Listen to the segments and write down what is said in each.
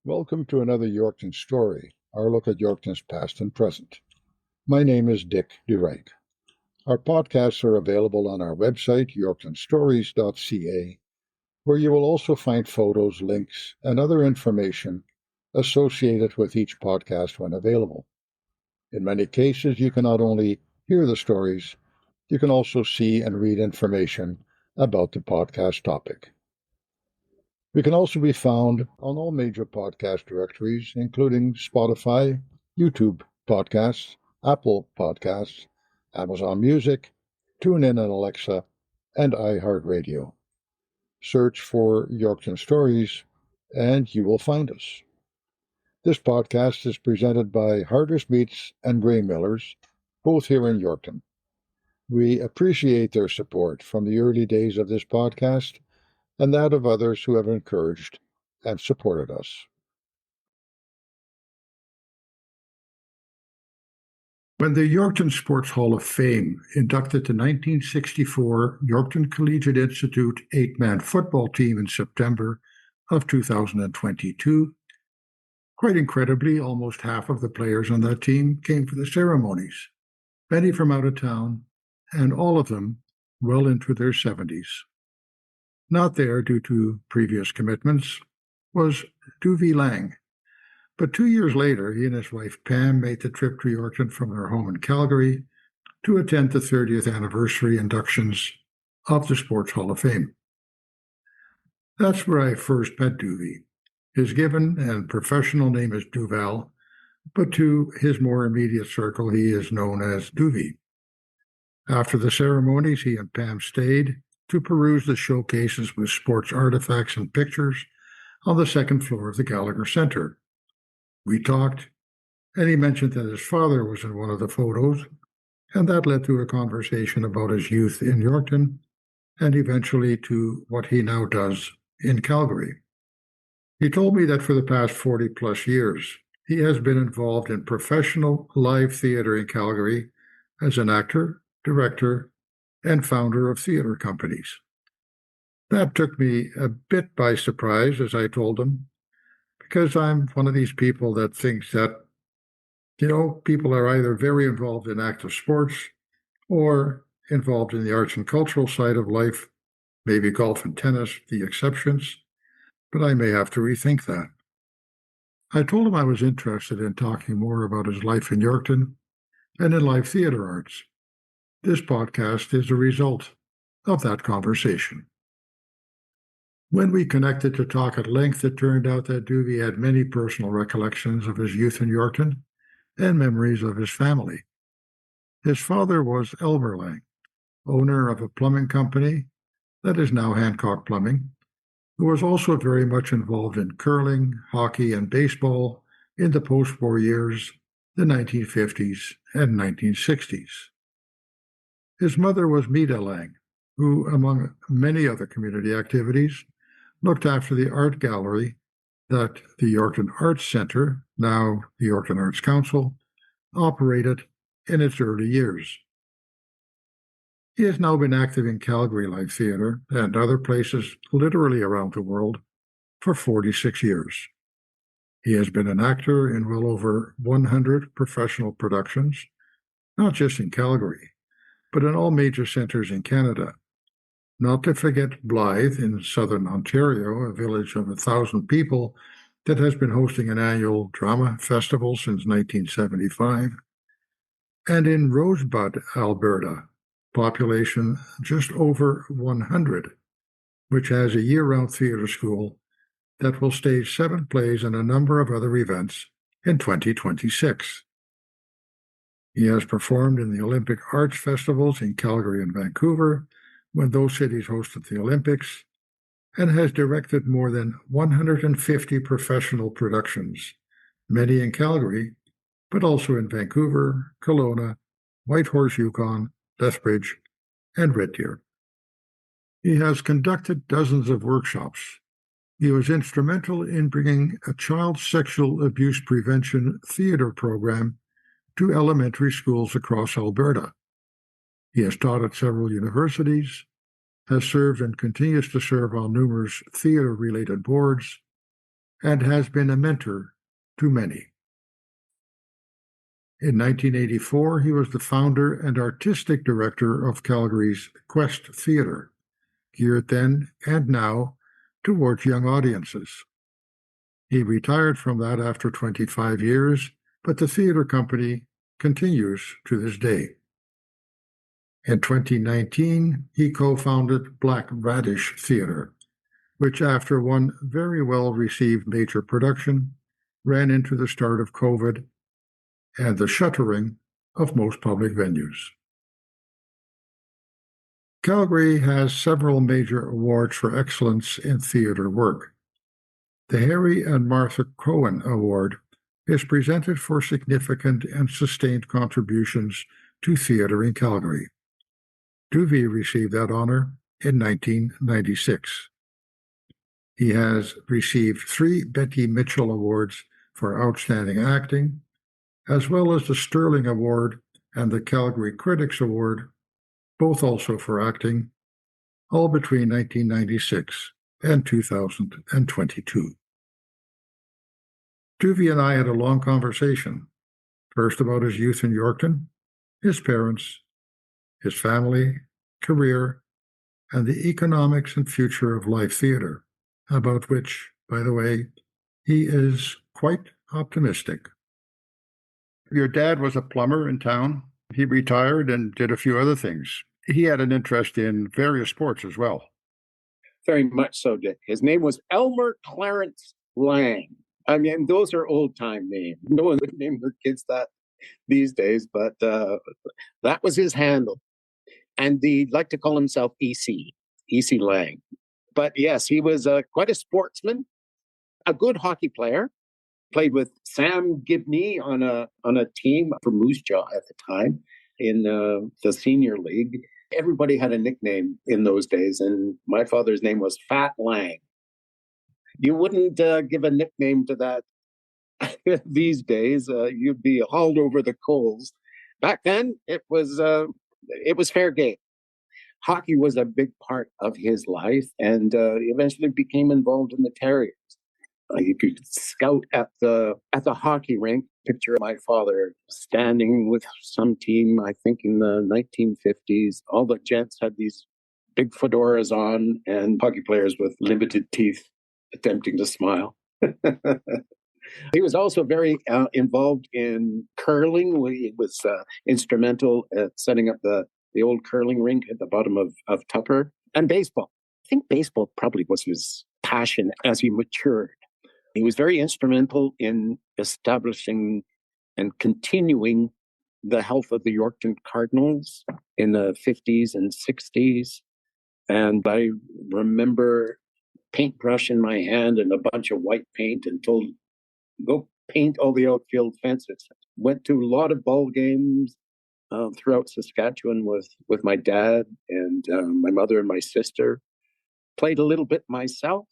Welcome to another Yorkton story, our look at Yorkton's past and present. My name is Dick DeWright. Our podcasts are available on our website, yorktonstories.ca, where you will also find photos, links, and other information associated with each podcast when available. In many cases, you can not only hear the stories, you can also see and read information about the podcast topic. We can also be found on all major podcast directories, including Spotify, YouTube Podcasts, Apple Podcasts, Amazon Music, TuneIn and Alexa, and iHeartRadio. Search for Yorkton Stories, and you will find us. This podcast is presented by Hardest Meats and Grain Millers, both here in Yorkton. We appreciate their support from the early days of this podcast and that of others who have encouraged and supported us. When the Yorkton Sports Hall of Fame inducted the 1964 Yorkton Collegiate Institute 8-man football team in September of 2022, quite incredibly, almost half of the players on that team came for the ceremonies, many from out of town, and all of them well into their 70s. Not there due to previous commitments was Duval Lang. But 2 years later, he and his wife Pam made the trip to Yorkton from their home in Calgary to attend the 30th anniversary inductions of the Sports Hall of Fame. That's where I first met Duve. His given and professional name is Duval, but to his more immediate circle, he is known as Duve. After the ceremonies, he and Pam stayed to peruse the showcases with sports artifacts and pictures on the second floor of the Gallagher Centre. We talked, and he mentioned that his father was in one of the photos, and that led to a conversation about his youth in Yorkton, and eventually to what he now does in Calgary. He told me that for the past 40-plus years, he has been involved in professional live theatre in Calgary as an actor, director, and founder of theatre companies. That took me a bit by surprise, as I told him, because I'm one of these people that thinks that, people are either very involved in active sports or involved in the arts and cultural side of life, maybe golf and tennis, the exceptions, but I may have to rethink that. I told him I was interested in talking more about his life in Yorkton and in live theatre arts. This podcast is a result of that conversation. When we connected to talk at length, it turned out that Duve had many personal recollections of his youth in Yorkton and memories of his family. His father was Elmer Lang, owner of a plumbing company that is now Hancock Plumbing, who was also very much involved in curling, hockey, and baseball in the post-war years, the 1950s and 1960s. His mother was Mida Lang, who, among many other community activities, looked after the art gallery that the Yorkton Arts Centre, now the Yorkton Arts Council, operated in its early years. He has now been active in Calgary Live Theatre and other places literally around the world for 46 years. He has been an actor in well over 100 professional productions, not just in Calgary, but in all major centres in Canada. Not to forget Blythe in southern Ontario, a village of 1,000 people that has been hosting an annual drama festival since 1975, and in Rosebud, Alberta, population just over 100, which has a year-round theatre school that will stage 7 plays and a number of other events in 2026. He has performed in the Olympic Arts Festivals in Calgary and Vancouver when those cities hosted the Olympics, and has directed more than 150 professional productions, many in Calgary, but also in Vancouver, Kelowna, Whitehorse, Yukon, Lethbridge, and Red Deer. He has conducted dozens of workshops. He was instrumental in bringing a child sexual abuse prevention theatre program to elementary schools across Alberta. He has taught at several universities, has served and continues to serve on numerous theatre-related boards, and has been a mentor to many. In 1984, he was the founder and artistic director of Calgary's Quest Theatre, geared then and now towards young audiences. He retired from that after 25 years, but the theatre company continues to this day. In 2019, he co-founded Black Radish Theatre, which after one very well-received major production, ran into the start of COVID and the shuttering of most public venues. Calgary has several major awards for excellence in theatre work. The Harry and Martha Cohen Award is presented for significant and sustained contributions to theatre in Calgary. Duve received that honor in 1996. He has received 3 Betty Mitchell Awards for Outstanding Acting, as well as the Sterling Award and the Calgary Critics Award, both also for acting, all between 1996 and 2022. Duve and I had a long conversation, first about his youth in Yorkton, his parents, his family, career, and the economics and future of live theatre, about which, by the way, he is quite optimistic. Your dad was a plumber in town. He retired and did a few other things. He had an interest in various sports as well. Very much so, Dick. His name was Elmer Clarence Lang. I mean, those are old-time names. No one would name their kids that these days, but that was his handle. And he liked to call himself EC Lang. But yes, he was quite a sportsman, a good hockey player. Played with Sam Gibney on a team for Moose Jaw at the time in the senior league. Everybody had a nickname in those days, and my father's name was Fat Lang. You wouldn't give a nickname to that these days. You'd be hauled over the coals. Back then, it was fair game. Hockey was a big part of his life, and eventually became involved in the Terriers. You could scout at the hockey rink. Picture my father standing with some team, I think in the 1950s. All the gents had these big fedoras on, and hockey players with limited teeth attempting to smile. He was also very involved in curling. He was instrumental at setting up the old curling rink at the bottom of Tupper, and baseball. I think baseball probably was his passion as he matured. He was very instrumental in establishing and continuing the health of the Yorkton Cardinals in the 50s and 60s. And I remember paintbrush in my hand and a bunch of white paint and told, go paint all the outfield fences. Went to a lot of ball games throughout Saskatchewan with my dad and my mother and my sister. Played a little bit myself.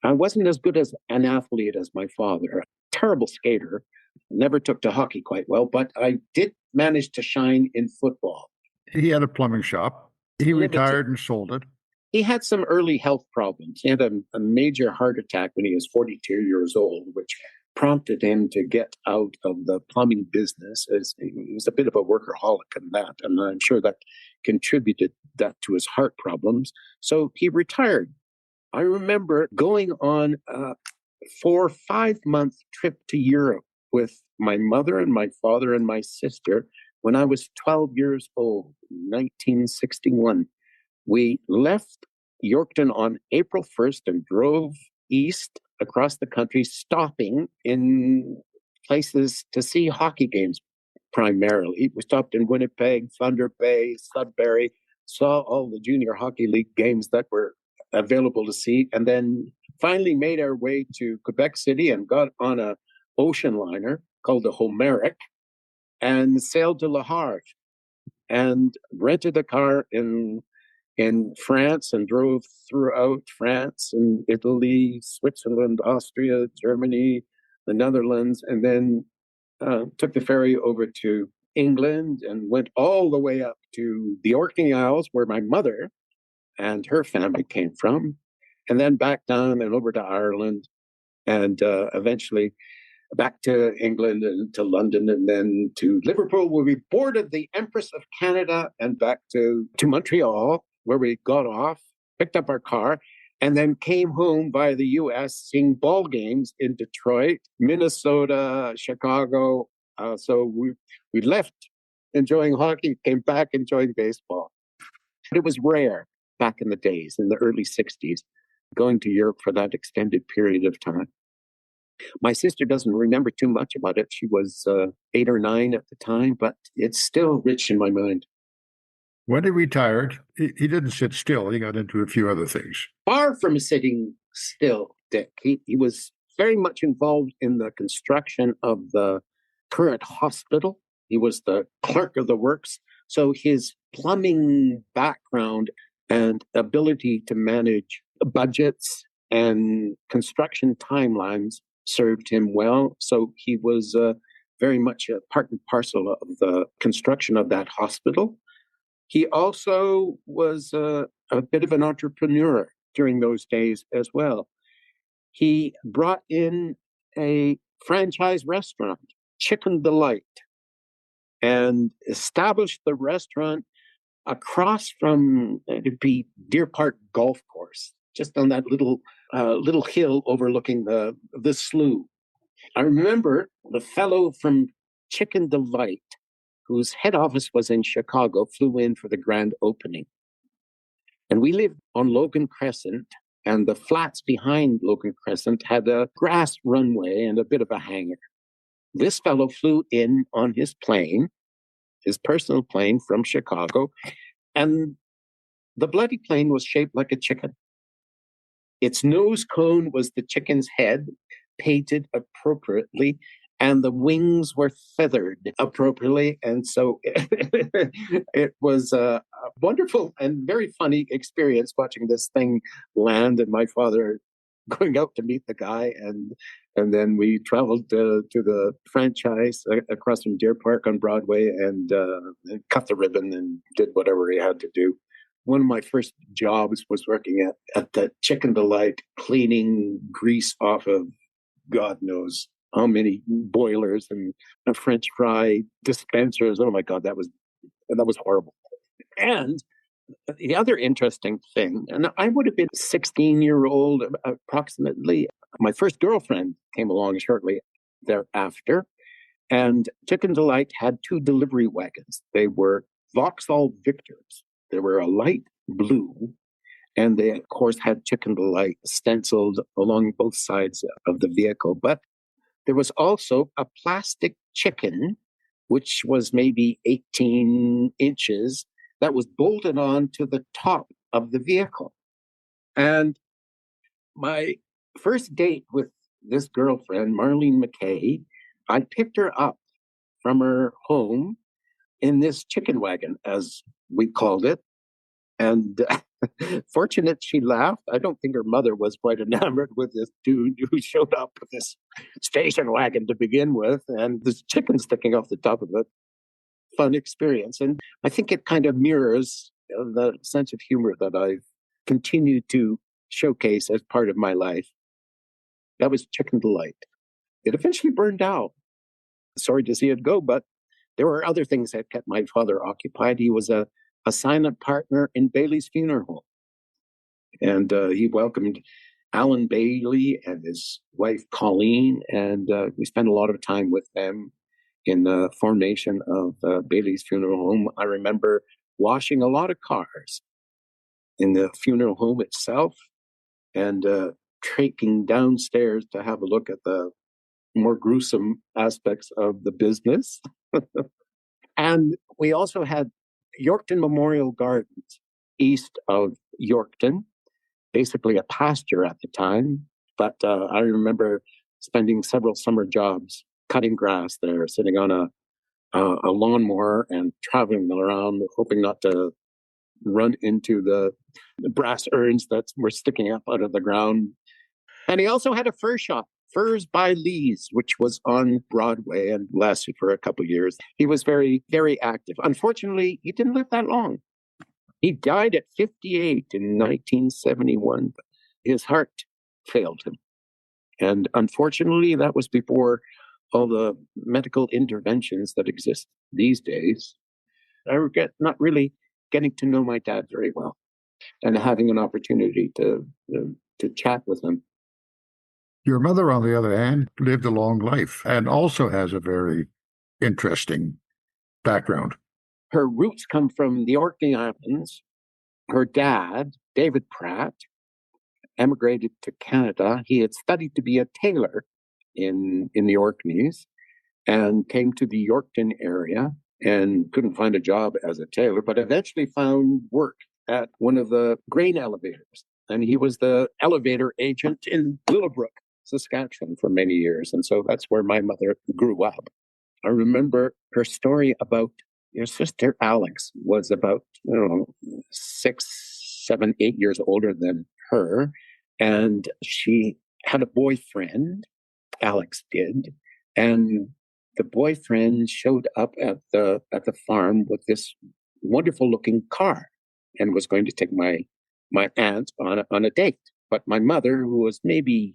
I wasn't as good as an athlete as my father. Terrible skater. Never took to hockey quite well, but I did manage to shine in football. He had a plumbing shop. He retired and sold it. He had some early health problems. He had a major heart attack when he was 42 years old, which prompted him to get out of the plumbing business. He was a bit of a workaholic in that, and I'm sure that contributed that to his heart problems. So he retired. I remember going on a 4 or 5 month trip to Europe with my mother and my father and my sister when I was 12 years old, 1961. We left Yorkton on April 1st and drove east across the country, stopping in places to see hockey games primarily. We stopped in Winnipeg, Thunder Bay, Sudbury, saw all the junior hockey league games that were available to see, and then finally made our way to Quebec City and got on a ocean liner called the Homeric and sailed to Le Havre and rented a car in France and drove throughout France and Italy, Switzerland, Austria, Germany, the Netherlands, and then took the ferry over to England and went all the way up to the Orkney Isles, where my mother and her family came from, and then back down and over to Ireland. and eventually back to England and to London and then to Liverpool, where we boarded the Empress of Canada and back to Montreal, where we got off, picked up our car, and then came home via the US, seeing ball games in Detroit, Minnesota, Chicago. So we left enjoying hockey, came back enjoying baseball. It was rare back in the days, in the early 60s, going to Europe for that extended period of time. My sister doesn't remember too much about it. She was 8 or 9 at the time, but it's still rich in my mind. When he retired, he didn't sit still. He got into a few other things. Far from sitting still, Dick, he was very much involved in the construction of the current hospital. He was the clerk of the works. So his plumbing background and ability to manage budgets and construction timelines served him well. So he was very much a part and parcel of the construction of that hospital. He also was a bit of an entrepreneur during those days as well. He brought in a franchise restaurant, Chicken Delight, and established the restaurant across from, it'd be Deer Park Golf Course, just on that little hill overlooking the slough. I remember the fellow from Chicken Delight, whose head office was in Chicago, flew in for the grand opening. And we lived on Logan Crescent, and the flats behind Logan Crescent had a grass runway and a bit of a hangar. This fellow flew in on his plane, his personal plane from Chicago, and the bloody plane was shaped like a chicken. Its nose cone was the chicken's head, painted appropriately, and the wings were feathered appropriately. And so it was a wonderful and very funny experience watching this thing land, and my father going out to meet the guy. And then we traveled to the franchise across from Deer Park on Broadway and cut the ribbon and did whatever he had to do. One of my first jobs was working at the Chicken Delight, cleaning grease off of God knows how many boilers and French fry dispensers. Oh my God, that was horrible. And the other interesting thing, and I would have been 16-year-old approximately. My first girlfriend came along shortly thereafter, and Chicken Delight had 2 delivery wagons. They were Vauxhall Victors. They were a light blue, and they, of course, had Chicken Delight stenciled along both sides of the vehicle. But there was also a plastic chicken, which was maybe 18 inches, that was bolted on to the top of the vehicle. And my first date with this girlfriend, Marlene McKay, I picked her up from her home in this chicken wagon, as we called it. And fortunate she laughed. I don't think her mother was quite enamored with this dude who showed up with this station wagon to begin with, and this chicken sticking off the top of it. Fun experience. And I think it kind of mirrors the sense of humor that I've continued to showcase as part of my life. That was Chicken Delight. It eventually burned out. Sorry to see it go, but there were other things that kept my father occupied. He was a silent partner in Bailey's funeral home. And he welcomed Alan Bailey and his wife, Colleen, and we spent a lot of time with them in the formation of Bailey's funeral home. I remember washing a lot of cars in the funeral home itself and traipsing downstairs to have a look at the more gruesome aspects of the business. And we also had Yorkton Memorial Gardens east of Yorkton, basically a pasture at the time. But I remember spending several summer jobs cutting grass there, sitting on a lawnmower and traveling around, hoping not to run into the brass urns that were sticking up out of the ground. And he also had a fur shop, Furs by Lee's, which was on Broadway and lasted for a couple of years. He was very, very active. Unfortunately, he didn't live that long. He died at 58 in 1971. His heart failed him. And unfortunately, that was before all the medical interventions that exist these days. I regret not really getting to know my dad very well and having an opportunity to chat with him. Your mother, on the other hand, lived a long life and also has a very interesting background. Her roots come from the Orkney Islands. Her dad, David Pratt, emigrated to Canada. He had studied to be a tailor in the Orkneys and came to the Yorkton area and couldn't find a job as a tailor, but eventually found work at one of the grain elevators. And he was the elevator agent in Willowbrook, Saskatchewan for many years. And so that's where my mother grew up. I remember her story about your sister Alex was about, 6, 7, 8 years older than her. And she had a boyfriend, Alex did. And the boyfriend showed up at the farm with this wonderful looking car and was going to take my aunt on a date. But my mother, who was maybe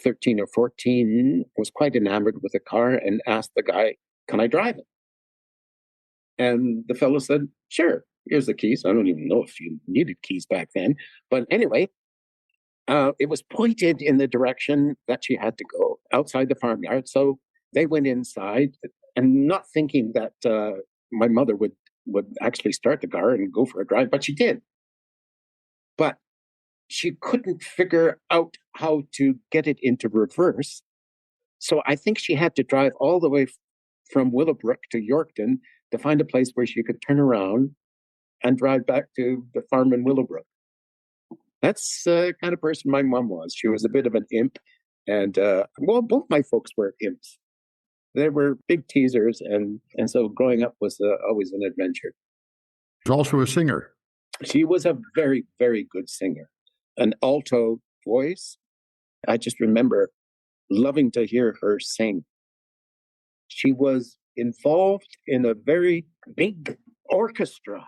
13 or 14, was quite enamored with the car and asked the guy, "Can I drive it?" And the fellow said, "Sure, here's the keys." I don't even know if you needed keys back then. But anyway, it was pointed in the direction that she had to go outside the farmyard. So they went inside and not thinking that my mother would actually start the car and go for a drive, but she did. But she couldn't figure out how to get it into reverse. So I think she had to drive all the way from Willowbrook to Yorkton to find a place where she could turn around and drive back to the farm in Willowbrook. That's the kind of person my mom was. She was a bit of an imp. And well, both my folks were imps. They were big teasers. And so growing up was always an adventure. She's also a singer. She was a very, very good singer, an alto voice. I just remember loving to hear her sing. She was involved in a very big orchestra,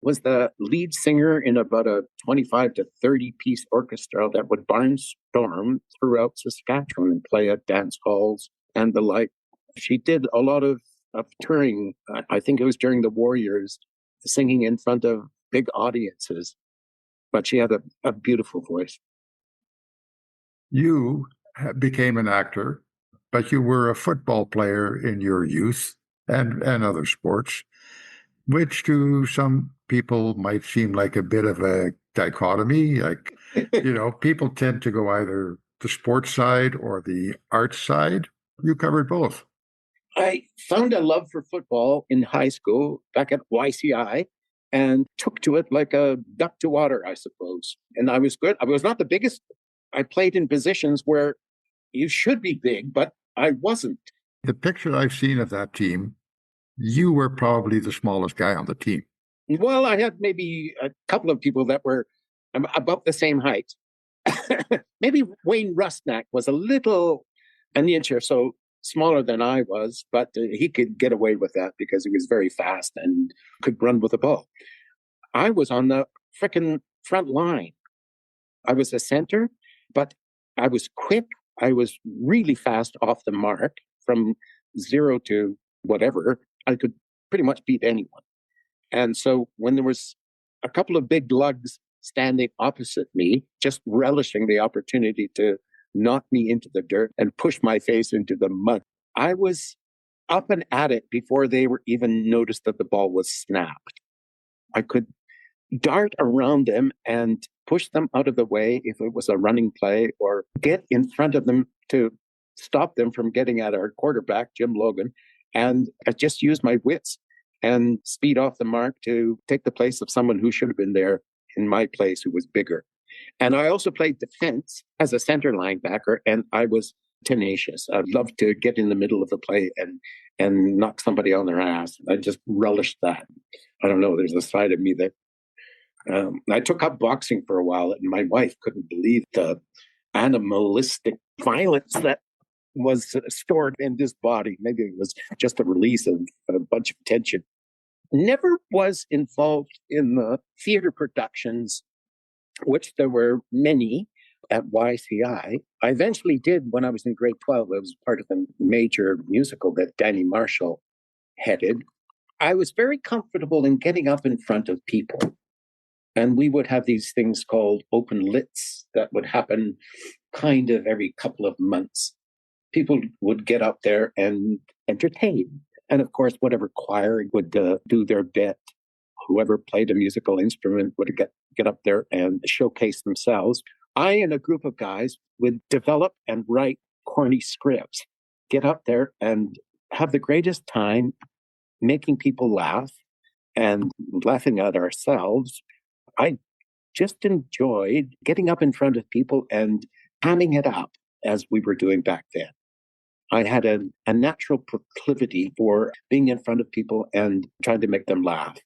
was the lead singer in about a 25 to 30 piece orchestra that would barnstorm throughout Saskatchewan and play at dance halls and the like. She did a lot of touring. I think it was during the war years, singing in front of big audiences. But she had a beautiful voice. You became an actor, but you were a football player in your youth and other sports, which to some people might seem like a bit of a dichotomy. Like, people tend to go either the sports side or the arts side. You covered both. I found a love for football in high school back at YCI and took to it like a duck to water, I suppose. And I was good. I was not the biggest. I played in positions where you should be big, but I wasn't. The picture I've seen of that team, you were probably the smallest guy on the team. Well, I had maybe a couple of people that were about the same height. Maybe Wayne Rusnak was an inch or so smaller than I was, but he could get away with that because he was very fast and could run with the ball. I was on the frickin' front line. I was a center, but I was quick. I was really fast off the mark from 0 to whatever. I could pretty much beat anyone. And so when there was a couple of big lugs standing opposite me, just relishing the opportunity to knock me into the dirt and push my face into the mud, I was up and at it before they were even noticed that the ball was snapped. I could dart around them and push them out of the way if it was a running play, or get in front of them to stop them from getting at our quarterback, Jim Logan. And I just used my wits and speed off the mark to take the place of someone who should have been there in my place, who was bigger. And I also played defense as a center linebacker, and I was tenacious. I'd love to get in the middle of the play and knock somebody on their ass. I just relished that. I don't know, there's a side of me that I took up boxing for a while, and my wife couldn't believe the animalistic violence that was stored in this body. Maybe it was just a release of a bunch of tension. Never was involved in the theater productions, which there were many, at YCI. I eventually did, when I was in grade 12, I was part of a major musical that Danny Marshall headed. I was very comfortable in getting up in front of people. And we would have these things called open lits that would happen kind of every couple of months. People would get up there and entertain. And of course, whatever choir would do their bit, whoever played a musical instrument would get up there and showcase themselves. I and a group of guys would develop and write corny scripts, get up there and have the greatest time making people laugh and laughing at ourselves. I just enjoyed getting up in front of people and hamming it up as we were doing back then. I had a natural proclivity for being in front of people and trying to make them laugh.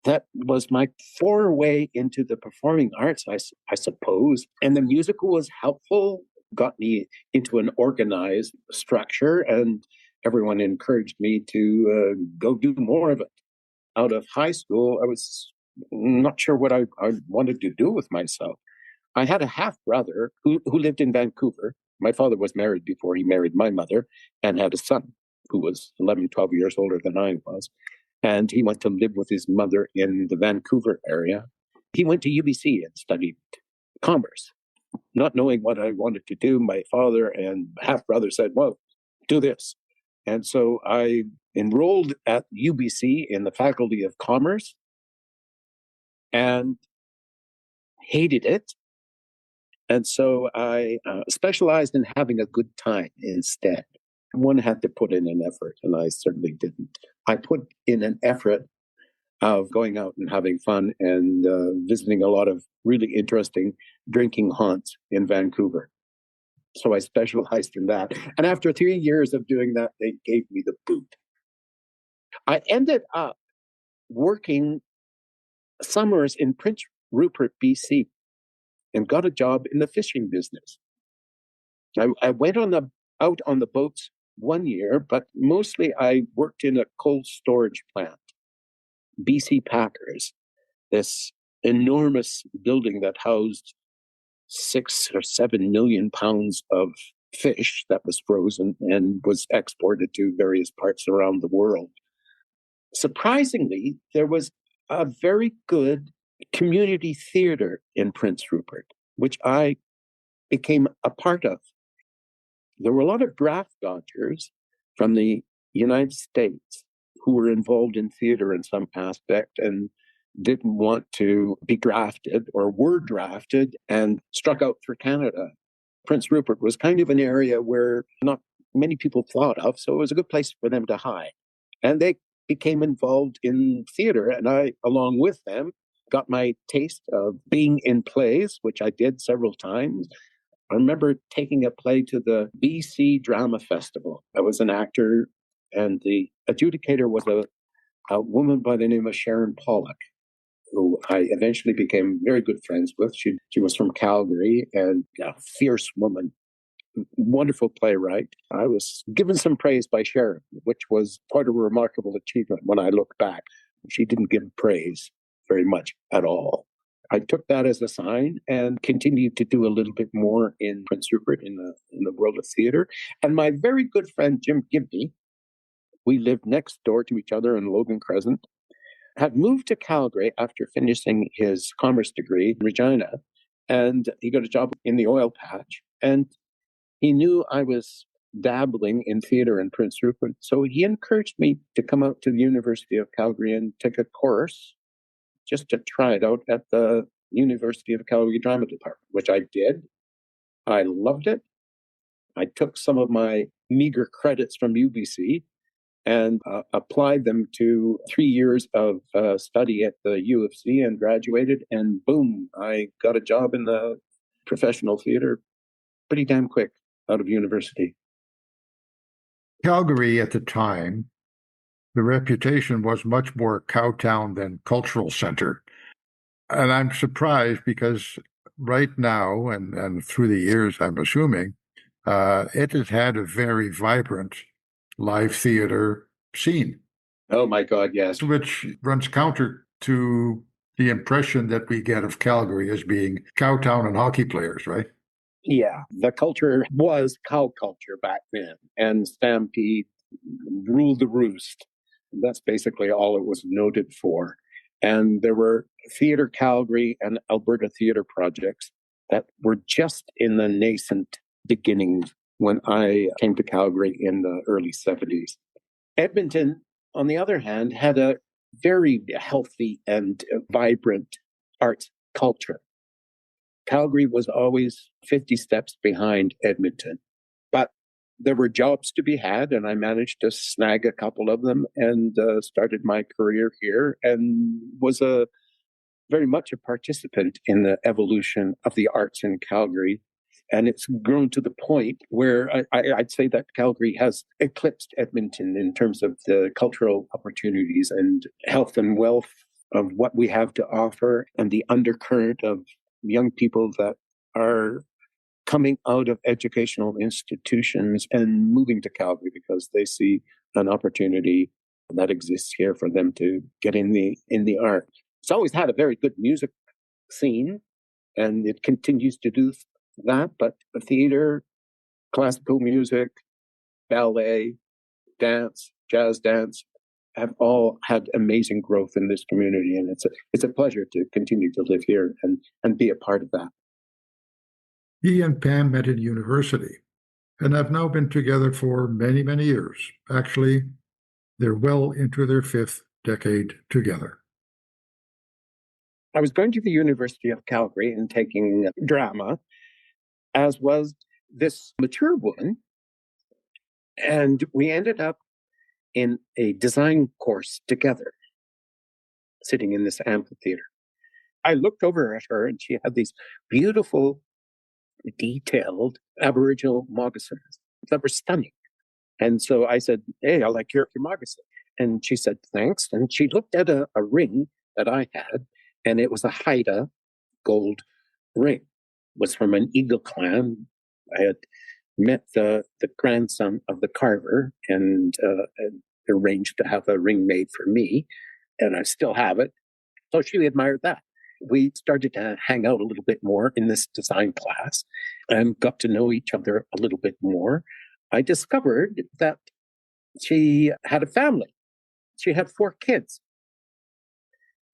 That was my foray into the performing arts, I suppose. And the musical was helpful, got me into an organized structure, and everyone encouraged me to go do more of it. Out of high school, I was not sure what I wanted to do with myself. I had a half brother who lived in Vancouver. My father was married before he married my mother and had a son who was 11, 12 years older than I was. And he went to live with his mother in the Vancouver area. He went to UBC and studied commerce. Not knowing what I wanted to do, my father and half brother said, well, do this. And so I enrolled at UBC in the Faculty of Commerce and hated it. And so I specialized in having a good time instead. One had to put in an effort, and I certainly didn't. I put in an effort of going out and having fun and visiting a lot of really interesting drinking haunts in Vancouver. So I specialized in that. And after 3 years of doing that, they gave me the boot. I ended up working summers in Prince Rupert, BC, and got a job in the fishing business. I went out on the boats 1 year, but mostly I worked in a cold storage plant, BC Packers, this enormous building that housed 6 or 7 million pounds of fish that was frozen and was exported to various parts around the world. Surprisingly, there was a very good community theater in Prince Rupert, which I became a part of. There were a lot of draft dodgers from the United States who were involved in theater in some aspect and didn't want to be drafted or were drafted and struck out for Canada. Prince Rupert was kind of an area where not many people thought of, so it was a good place for them to hide. And they became involved in theater, and I, along with them, got my taste of being in plays, which I did several times. I remember taking a play to the BC Drama Festival. I was an actor, and the adjudicator was a woman by the name of Sharon Pollock, who I eventually became very good friends with. She was from Calgary and a fierce woman, wonderful playwright. I was given some praise by Sharon, which was quite a remarkable achievement when I look back. She didn't give praise very much at all. I took that as a sign and continued to do a little bit more in Prince Rupert in the world of theater. And my very good friend, Jim Gibney, we lived next door to each other in Logan Crescent, had moved to Calgary after finishing his commerce degree in Regina, and he got a job in the oil patch. And he knew I was dabbling in theater in Prince Rupert, so he encouraged me to come out to the University of Calgary and take a course just to try it out at the University of Calgary Drama Department, which I did. I loved it. I took some of my meager credits from UBC and applied them to 3 years of study at the U of C and graduated. And boom, I got a job in the professional theater pretty damn quick out of university. Calgary at the time, the reputation was much more cowtown than cultural center. And I'm surprised because right now, and through the years, I'm assuming, it has had a very vibrant live theater scene. Oh my God, yes. Which runs counter to the impression that we get of Calgary as being cowtown and hockey players, right? Yeah, the culture was cow culture back then, and Stampede ruled the roost. That's basically all it was noted for. And there were Theatre Calgary and Alberta theatre projects that were just in the nascent beginnings when I came to Calgary in the early 70s. Edmonton, on the other hand, had a very healthy and vibrant arts culture. Calgary was always 50 steps behind Edmonton, but there were jobs to be had, and I managed to snag a couple of them and started my career here and was very much a participant in the evolution of the arts in Calgary. And it's grown to the point where I'd say that Calgary has eclipsed Edmonton in terms of the cultural opportunities and health and wealth of what we have to offer, and the undercurrent of young people that are coming out of educational institutions and moving to Calgary because they see an opportunity that exists here for them to get in the art. It's always had a very good music scene, and it continues to do that. But the theater, classical music, ballet, dance, jazz dance have all had amazing growth in this community, and it's a pleasure to continue to live here and be a part of that. He and Pam met in university and have now been together for many, many years. Actually, they're well into their fifth decade together. I was going to the University of Calgary and taking drama, as was this mature woman. And we ended up in a design course together, sitting in this amphitheater. I looked over at her and she had these beautiful, detailed Aboriginal moccasins that were stunning. And so I said, "Hey, I like your moccasin." And she said, "Thanks." And she looked at a ring that I had, and it was a Haida gold ring. It was from an Eagle clan. I had met the grandson of the carver and arranged to have a ring made for me, and I still have it. So she admired that. We started to hang out a little bit more in this design class and got to know each other a little bit more. I discovered that she had a family. She had 4 kids.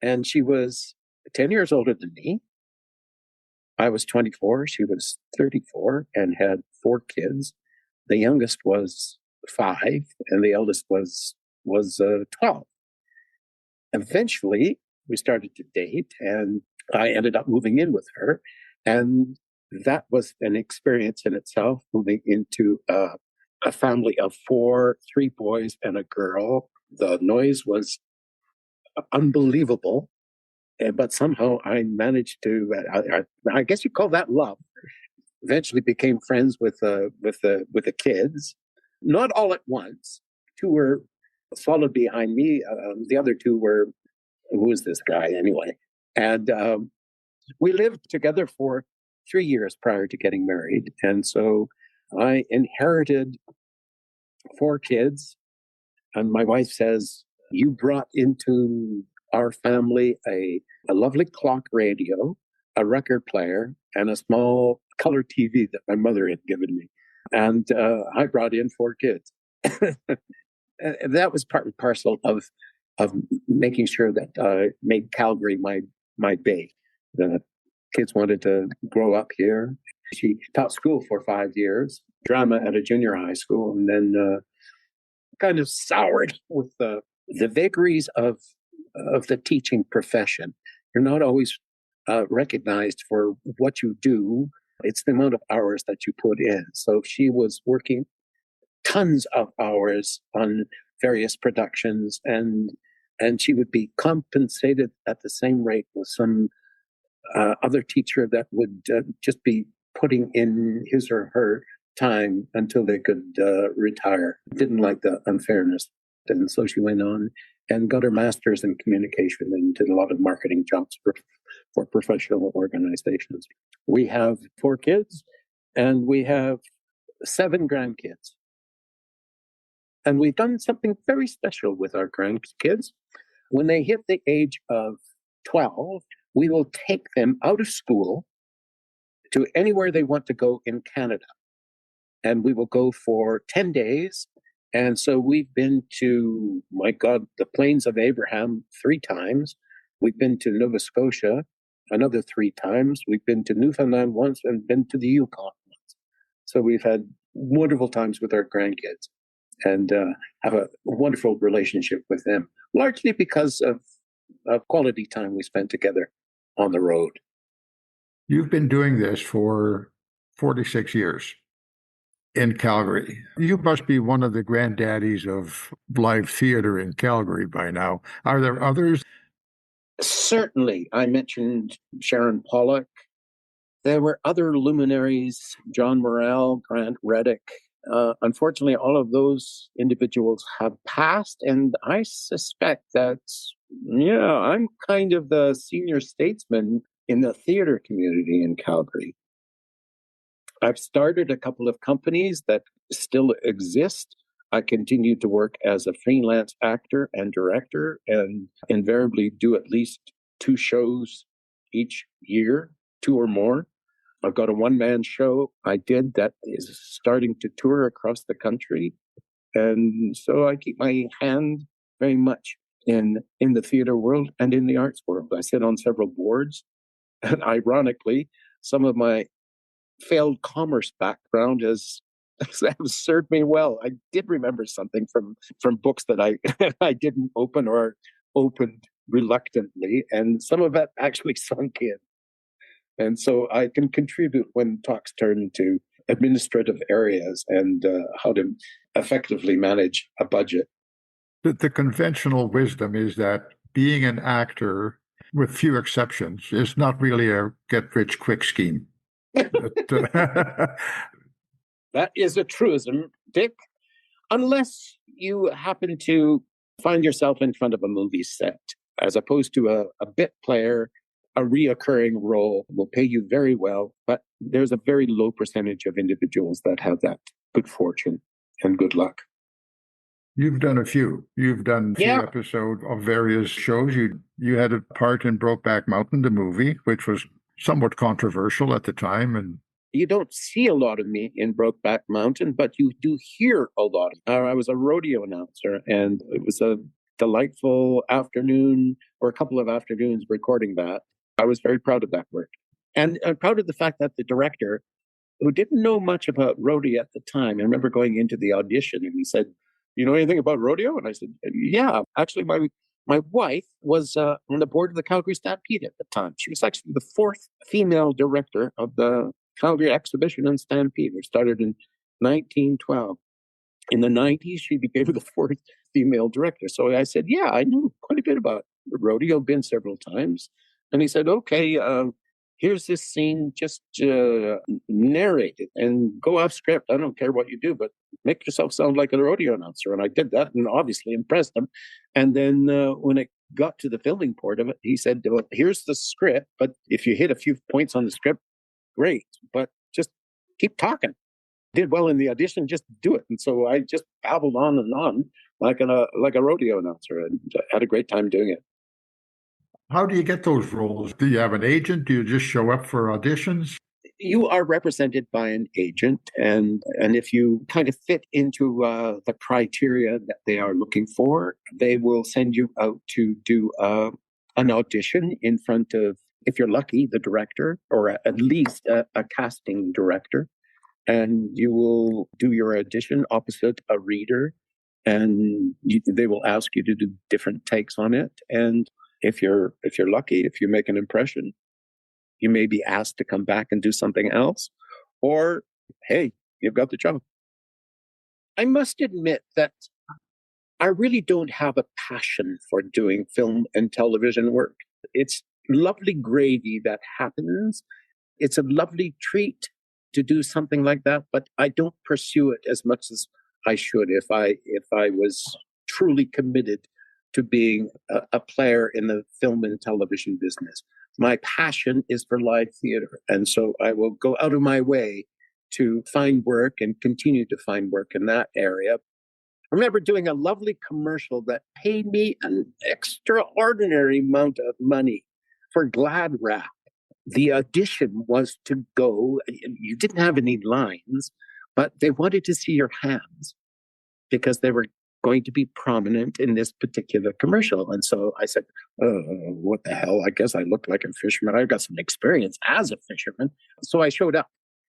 And she was 10 years older than me. I was 24. She was 34 and had 4 kids. The youngest was 5 and the eldest was 12. Eventually, we started to date and I ended up moving in with her. And that was an experience in itself, moving into a family of 4, 3 boys and a girl. The noise was unbelievable, but somehow I managed to. I guess you call that love. Eventually, became friends with the kids. Not all at once. 2 were followed behind me. The other 2 were, who is this guy anyway? And we lived together for 3 years prior to getting married, and so I inherited 4 kids. And my wife says, "You brought into our family a lovely clock radio, a record player, and a small color TV that my mother had given me. And I brought in 4 kids." And that was part and parcel of making sure that I made Calgary my bay. The kids wanted to grow up here. She taught school for 5 years, drama at a junior high school, and then kind of soured with the vagaries of the teaching profession. You're not always recognized for what you do. It's the amount of hours that you put in. So she was working tons of hours on various productions, and she would be compensated at the same rate with some other teacher that would just be putting in his or her time until they could retire. Didn't like the unfairness. And so she went on and got her master's in communication and did a lot of marketing jobs for professional organizations. We have 4 kids and we have 7 grandkids. And we've done something very special with our grandkids. When they hit the age of 12, we will take them out of school to anywhere they want to go in Canada. And we will go for 10 days. And so we've been to, my God, the Plains of Abraham 3 times. We've been to Nova Scotia another 3 times. We've been to Newfoundland once and been to the Yukon once. So we've had wonderful times with our grandkids and have a wonderful relationship with them, largely because of quality time we spent together on the road. You've been doing this for 46 years in Calgary. You must be one of the granddaddies of live theater in Calgary by now. Are there others? Certainly. I mentioned Sharon Pollock. There were other luminaries, John Morrell, Grant Reddick. Unfortunately, all of those individuals have passed, and I suspect that, I'm kind of the senior statesman in the theater community in Calgary. I've started a couple of companies that still exist. I continue to work as a freelance actor and director and invariably do at least 2 shows each year, 2 or more. I've got a one-man show I did that is starting to tour across the country. And so I keep my hand very much in the theater world and in the arts world. I sit on several boards. And ironically, some of my failed commerce background has served me well. I did remember something from books that I I didn't open or opened reluctantly, and some of that actually sunk in. And so I can contribute when talks turn to administrative areas and how to effectively manage a budget. The conventional wisdom is that being an actor, with few exceptions, is not really a get-rich-quick scheme. But, That is a truism, Dick. Unless you happen to find yourself in front of a movie set, as opposed to a bit player, a reoccurring role will pay you very well, but there's a very low percentage of individuals that have that good fortune and good luck. you've done a few. You've done a few Yeah, episodes of various shows. You had a part in Brokeback Mountain, the movie, which was somewhat controversial at the time, and you don't see a lot of me in Brokeback Mountain, but you do hear a lot. I was a rodeo announcer, and it was a delightful afternoon or a couple of afternoons recording that. I was very proud of that work. And I'm proud of the fact that the director, who didn't know much about rodeo at the time, I remember going into the audition and he said, "You know anything about rodeo?" And I said, "Yeah, actually, my wife was on the board of the Calgary Stampede at the time. She was actually the 4th female director of the Calgary Exhibition and Stampede, which started in 1912. In the 90s, she became the 4th female director." So I said, "Yeah, I knew quite a bit about rodeo, been several times." And he said, "Okay, here's this scene, just narrate it and go off script. I don't care what you do, but make yourself sound like a rodeo announcer." And I did that and obviously impressed him. And then when it got to the filming part of it, he said, "Well, here's the script, but if you hit a few points on the script, great, but just keep talking. Did well in the audition, just do it." And so I just babbled on and on like a rodeo announcer and had a great time doing it. how do you get those roles? Do you have an agent? Do you just show up for auditions? You are represented by an agent, and if you kind of fit into the criteria that they are looking for, they will send you out to do an audition in front of, if you're lucky, the director or at least a casting director, and you will do your audition opposite a reader, and they will ask you to do different takes on it, and if you're lucky, if you make an impression, you may be asked to come back and do something else, or hey, you've got the job. I must admit that I really don't have a passion for doing film and television work. It's lovely gravy that happens. It's a lovely treat to do something like that, but I don't pursue it as much as I should if I was truly committed to being a player in the film and television business. My passion is for live theater, and so I will go out of my way to find work and continue to find work in that area. I remember doing a lovely commercial that paid me an extraordinary amount of money for Glad Wrap. The audition was to go, you didn't have any lines, but they wanted to see your hands because they were going to be prominent in this particular commercial. And so I said, what the hell? I guess I look like a fisherman. I've got some experience as a fisherman. So I showed up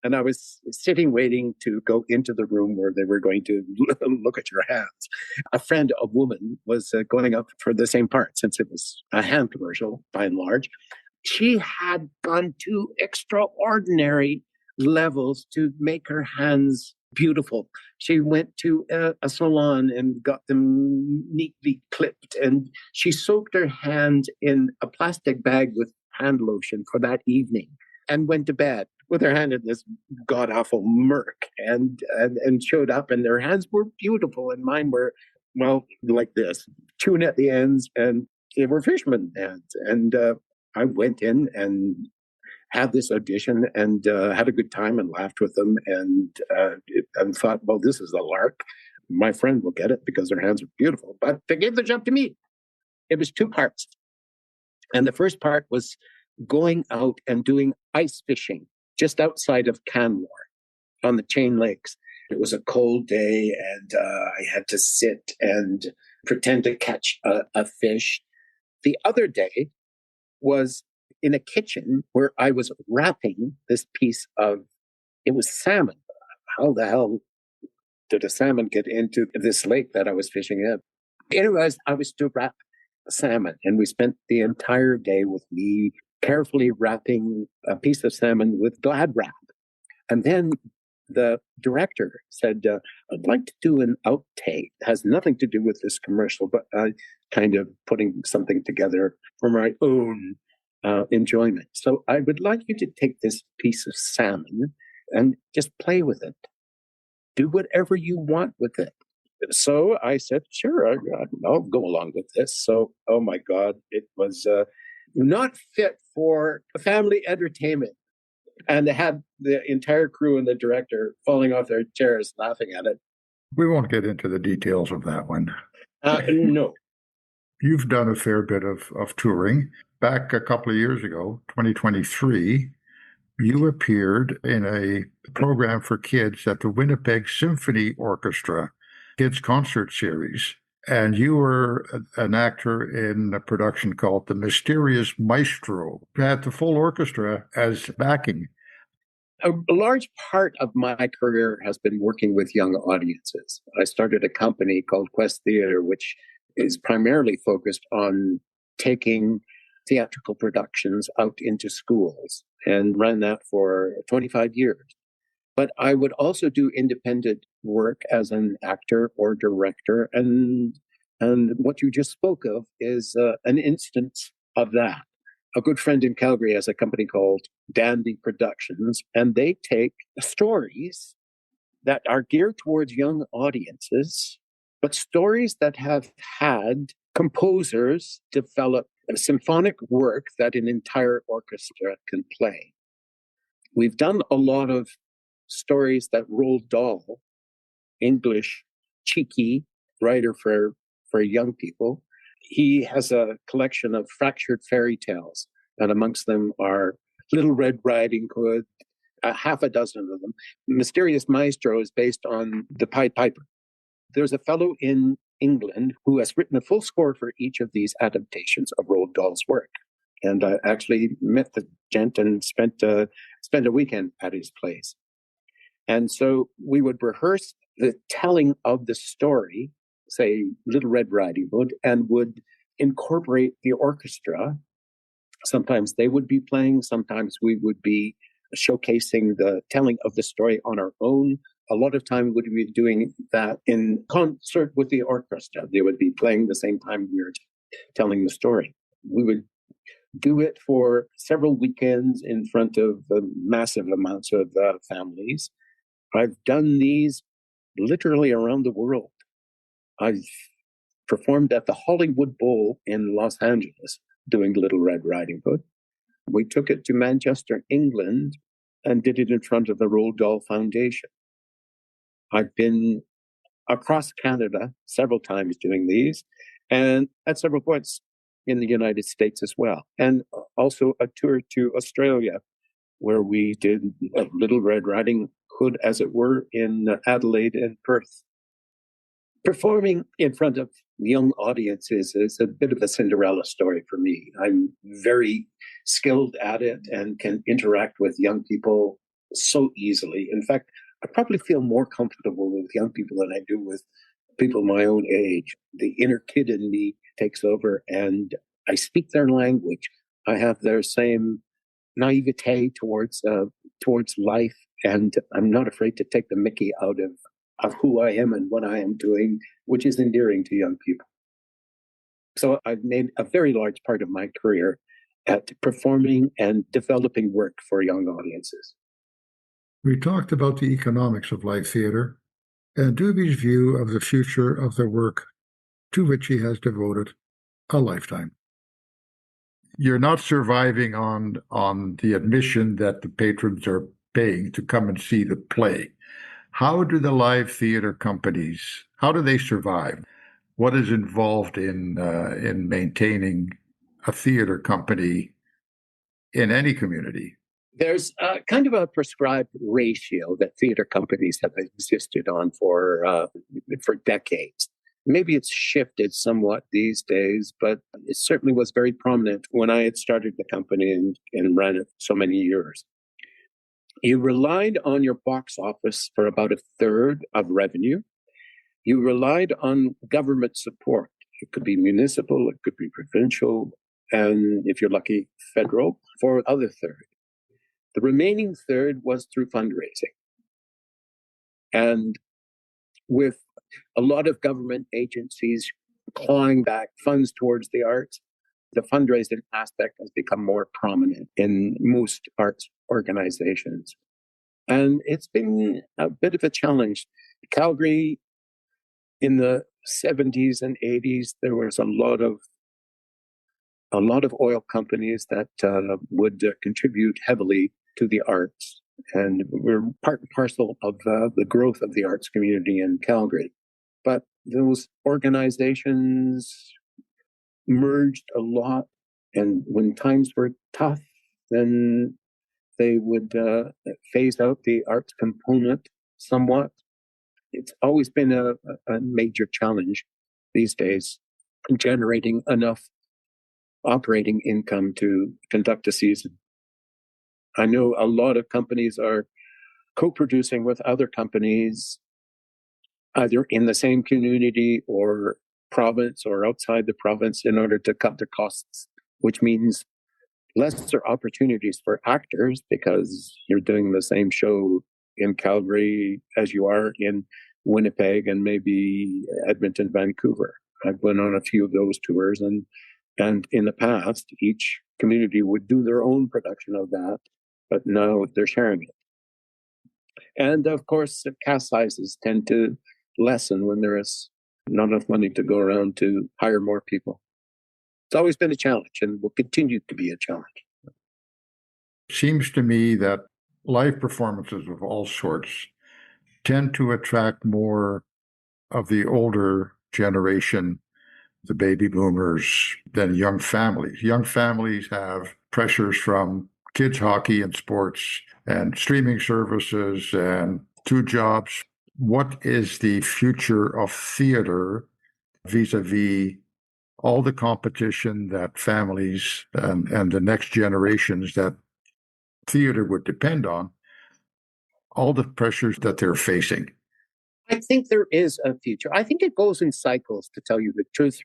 and I was sitting waiting to go into the room where they were going to look at your hands. A friend, a woman, was going up for the same part since it was a hand commercial by and large. She had gone to extraordinary levels to make her hands beautiful. She went to a salon and got them neatly clipped, and she soaked her hand in a plastic bag with hand lotion for that evening and went to bed with her hand in this god-awful murk and showed up, and their hands were beautiful and mine were, well, like this, chewing at the ends, and they were fisherman hands. And I went in and had this audition and had a good time and laughed with them and thought, well, this is a lark. My friend will get it because their hands are beautiful. But they gave the job to me. It was 2 parts. And the first part was going out and doing ice fishing just outside of Canmore on the Chain Lakes. It was a cold day and I had to sit and pretend to catch a fish. The other day was in a kitchen where I was wrapping this piece of, it was salmon. How the hell did a salmon get into this lake that I was fishing in? Anyways, I was to wrap salmon, and we spent the entire day with me carefully wrapping a piece of salmon with Glad wrap. And then the director said, I'd like to do an outtake. It has nothing to do with this commercial, but kind of putting something together for my own enjoyment. So I would like you to take this piece of salmon and just play with it. Do whatever you want with it. So I said, sure, I'll go along with this. So, oh my God, it was not fit for family entertainment. And they had the entire crew and the director falling off their chairs laughing at it. We won't get into the details of that one. No. You've done a fair bit of touring. Back a couple of years ago, 2023, you appeared in a program for kids at the Winnipeg Symphony Orchestra Kids Concert Series. And you were an actor in a production called The Mysterious Maestro. You had the full orchestra as backing. A large part of my career has been working with young audiences. I started a company called Quest Theatre, which is primarily focused on taking theatrical productions out into schools, and ran that for 25 years. But I would also do independent work as an actor or director. And what you just spoke of is an instance of that. A good friend in Calgary has a company called Dandy Productions, and they take stories that are geared towards young audiences, but stories that have had composers develop a symphonic work that an entire orchestra can play. We've done a lot of stories that Roald Dahl, English, cheeky writer for young people, he has a collection of fractured fairy tales, and amongst them are Little Red Riding Hood, half a dozen of them. Mysterious Maestro is based on the Pied Piper. There's a fellow in England who has written a full score for each of these adaptations of Roald Dahl's work. And I actually met the gent and spent a weekend at his place. And so we would rehearse the telling of the story, say Little Red Riding Hood, and would incorporate the orchestra. Sometimes they would be playing, sometimes we would be showcasing the telling of the story on our own. A lot of time we would be doing that in concert with the orchestra. They would be playing the same time we were telling the story. We would do it for several weekends in front of massive amounts of families. I've done these literally around the world. I've performed at the Hollywood Bowl in Los Angeles doing Little Red Riding Hood. We took it to Manchester, England, and did it in front of the Roald Dahl Foundation. I've been across Canada several times doing these, and at several points in the United States as well, and also a tour to Australia, where we did a Little Red Riding Hood, as it were, in Adelaide and Perth. Performing in front of young audiences is a bit of a Cinderella story for me. I'm very skilled at it and can interact with young people so easily. In fact, I probably feel more comfortable with young people than I do with people my own age. The inner kid in me takes over, and I speak their language. I have their same naivete towards life, and I'm not afraid to take the Mickey out of who I am and what I am doing, which is endearing to young people. So I've made a very large part of my career at performing and developing work for young audiences. We talked about the economics of live theatre and Duve's view of the future of the work to which he has devoted a lifetime. You're not surviving on the admission that the patrons are paying to come and see the play. How do the live theater companies, how do they survive? What is involved in maintaining a theater company in any community? There's kind of a prescribed ratio that theater companies have existed on for decades. Maybe it's shifted somewhat these days, but it certainly was very prominent when I had started the company and ran it so many years. You relied on your box office for about a third of revenue. You relied on government support. It could be municipal, it could be provincial, and if you're lucky, federal, for the other third. The remaining third was through fundraising. And with a lot of government agencies clawing back funds towards the arts, the fundraising aspect has become more prominent in most arts organizations. And it's been a bit of a challenge. Calgary, in the 70s and 80s, there was a lot of oil companies that would contribute heavily to the arts. And we're part and parcel of the growth of the arts community in Calgary. But those organizations merged a lot. And when times were tough, then they would phase out the arts component somewhat. It's always been a major challenge these days, generating enough operating income to conduct a season. I know a lot of companies are co-producing with other companies, either in the same community or province or outside the province, in order to cut their costs, which means lesser opportunities for actors because you're doing the same show in Calgary as you are in Winnipeg and maybe Edmonton, Vancouver. I've been on a few of those tours, and in the past, each community would do their own production of that, but now they're sharing it. And of course, the cast sizes tend to lessen when there is not enough money to go around to hire more people. It's always been a challenge and will continue to be a challenge. It seems to me that live performances of all sorts tend to attract more of the older generation, the baby boomers, than young families. Young families have pressures from kids' hockey and sports and streaming services and two jobs. What is the future of theater vis-a-vis all the competition that families and the next generations that theater would depend on, all the pressures that they're facing? I think there is a future. I think it goes in cycles, to tell you the truth.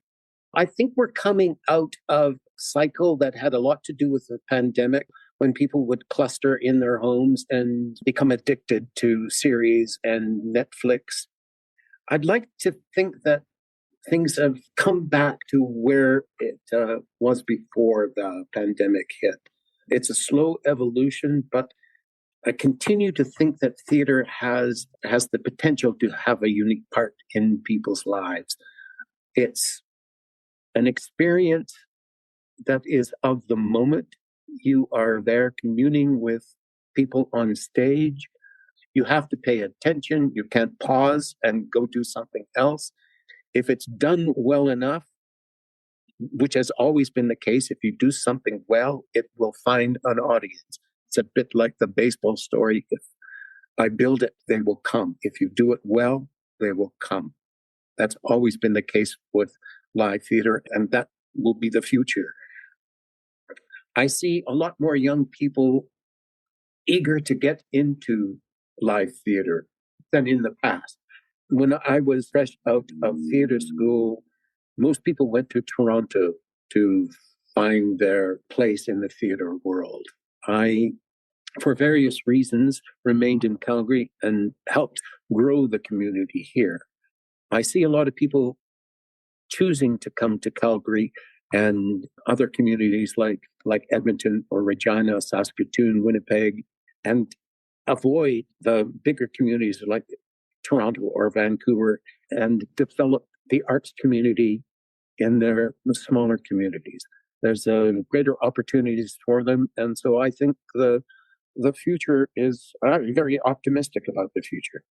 I think we're coming out of a cycle that had a lot to do with the pandemic, when people would cluster in their homes and become addicted to series and Netflix. I'd like to think that things have come back to where it was before the pandemic hit. It's a slow evolution, but I continue to think that theater has the potential to have a unique part in people's lives. It's an experience that is of the moment. You are there communing with people on stage. You have to pay attention. You can't pause and go do something else. If it's done well enough, which has always been the case. If you do something well, it will find an audience. It's a bit like the baseball story. If I build it, they will come. If you do it well, they will come. That's always been the case with live theater, and that will be the future. I see a lot more young people eager to get into live theater than in the past. When I was fresh out of theater school, most people went to Toronto to find their place in the theater world. I, for various reasons, remained in Calgary and helped grow the community here. I see a lot of people choosing to come to Calgary and other communities like Edmonton or Regina, Saskatoon, Winnipeg, and avoid the bigger communities like Toronto or Vancouver and develop the arts community in their smaller communities. There's greater opportunities for them. And so I think the future is very optimistic about the future.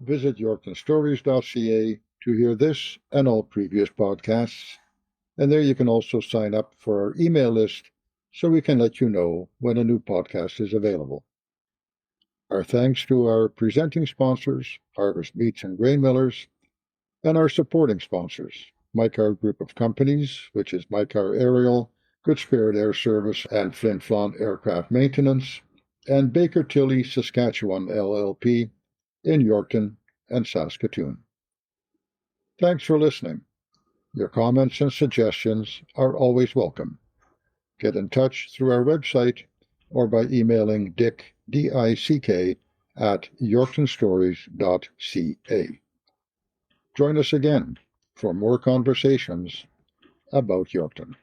Visit yorktonstories.ca to hear this and all previous podcasts. And there you can also sign up for our email list so we can let you know when a new podcast is available. Our thanks to our presenting sponsors, Harvest Meats and Grain Millers, and our supporting sponsors, MyCar Group of Companies, which is MyCar Aerial, Good Spirit Air Service, and Flin Flon Aircraft Maintenance, and Baker Tilly Saskatchewan LLP in Yorkton and Saskatoon. Thanks for listening. Your comments and suggestions are always welcome. Get in touch through our website or by emailing Dick, D-I-C-K, at yorktonstories.ca. Join us again for more conversations about Yorkton.